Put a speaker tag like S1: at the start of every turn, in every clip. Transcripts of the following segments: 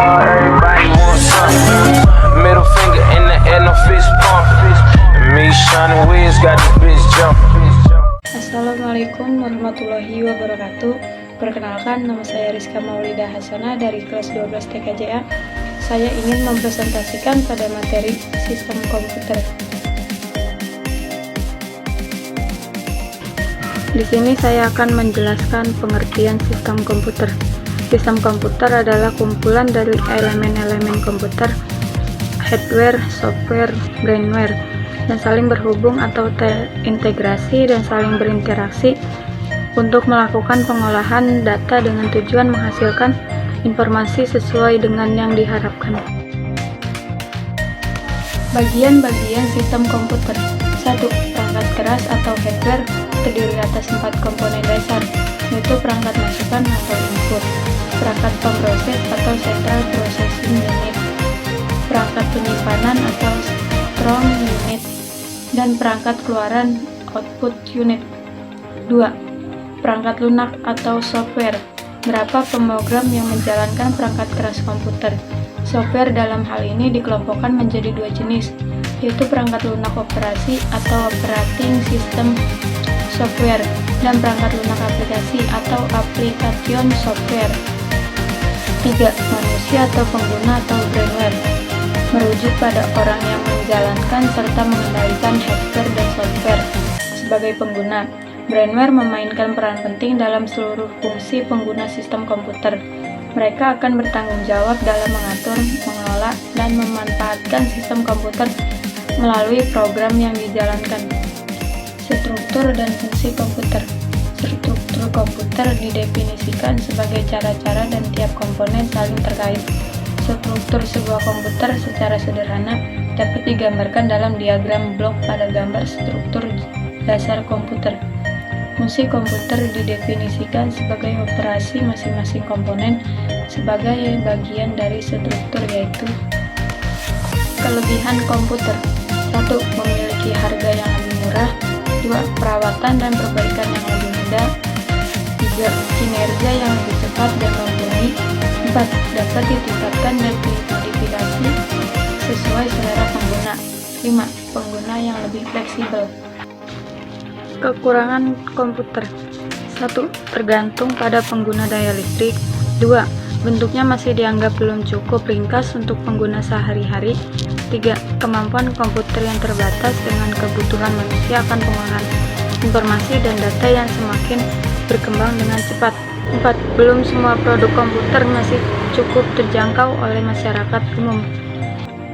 S1: Everybody wants something. Middle finger in the air, no fist pump. Me, Shawnee Wiz, got this bitch jumping.
S2: Assalamualaikum warahmatullahi wabarakatuh. Perkenalkan, nama saya Rizka Maulida Hasana dari kelas 12 TKJA. Saya ingin mempresentasikan pada materi sistem komputer. Di sini saya akan menjelaskan pengertian sistem komputer. Sistem komputer adalah kumpulan dari elemen-elemen komputer, hardware, software, brainware, dan saling berhubung atau terintegrasi dan saling berinteraksi untuk melakukan pengolahan data dengan tujuan menghasilkan informasi sesuai dengan yang diharapkan. Bagian-bagian sistem komputer. 1. Perangkat keras atau hardware terdiri atas 4 komponen dasar, yaitu perangkat masukan atau input, perangkat pemroses atau central processing unit, perangkat penyimpanan atau ROM unit, dan perangkat keluaran output unit. 2. Perangkat lunak atau software. Berapa pemrogram yang menjalankan perangkat keras komputer. Software dalam hal ini dikelompokkan menjadi 2 jenis, yaitu perangkat lunak operasi atau operating system software dan perangkat lunak aplikasi atau application software. 3. Manusia atau pengguna atau brainware. Merujuk pada orang yang menjalankan serta mengendalikan hardware dan software. Sebagai pengguna, brainware memainkan peran penting dalam seluruh fungsi pengguna sistem komputer. Mereka akan bertanggung jawab dalam mengatur, mengelola, dan memanfaatkan sistem komputer melalui program yang dijalankan. Struktur dan fungsi komputer. Struktur komputer didefinisikan sebagai cara-cara dan tiap komponen saling terkait. Struktur sebuah komputer secara sederhana dapat digambarkan dalam diagram blok pada gambar struktur dasar komputer. Fungsi komputer didefinisikan sebagai operasi masing-masing komponen sebagai bagian dari struktur, yaitu kelebihan komputer. 1. Memiliki harga yang lebih murah. 2. Perawatan dan perbaikan yang lebih mudah. 3. Kinerja yang lebih cepat dan mumpuni. 4. Dapat ditingkatkan dan dimodifikasi sesuai selera pengguna. 5. Pengguna yang lebih fleksibel. Kekurangan komputer. 1. Tergantung pada pengguna daya listrik. 2. Bentuknya masih dianggap belum cukup ringkas untuk pengguna sehari-hari. 3. Kemampuan komputer yang terbatas dengan kebutuhan manusia akan pengolahan informasi dan data yang semakin berkembang dengan cepat. 4. Belum semua produk komputer masih cukup terjangkau oleh masyarakat umum.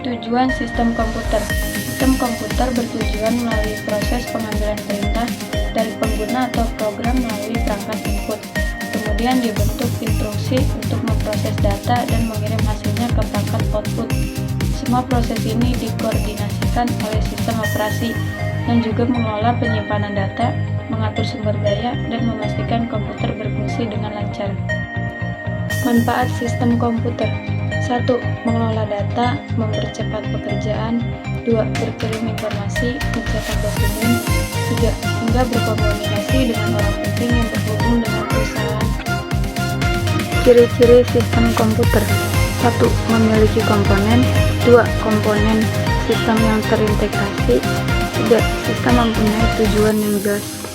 S2: Tujuan sistem komputer. Sistem komputer bertujuan melalui proses pengambilan perintah dari pengguna atau program melalui perangkat input. Kemudian dibentuk instruksi untuk memproses data dan mengirim hasilnya ke perangkat output. Semua proses ini dikoordinasikan oleh sistem operasi yang juga mengelola penyimpanan data, mengatur sumber daya, dan memastikan komputer berfungsi dengan lancar. Manfaat sistem komputer. 1. Mengelola data, mempercepat pekerjaan. 2. Berkirim informasi, mencetak dokumen. 3. Hingga berkomunikasi dengan orang penting yang berhubung dengan perusahaan. Ciri-ciri sistem komputer. 1. Memiliki komponen. 2. Komponen sistem yang terintegrasi. 3. Sistem mempunyai tujuan yang jelas.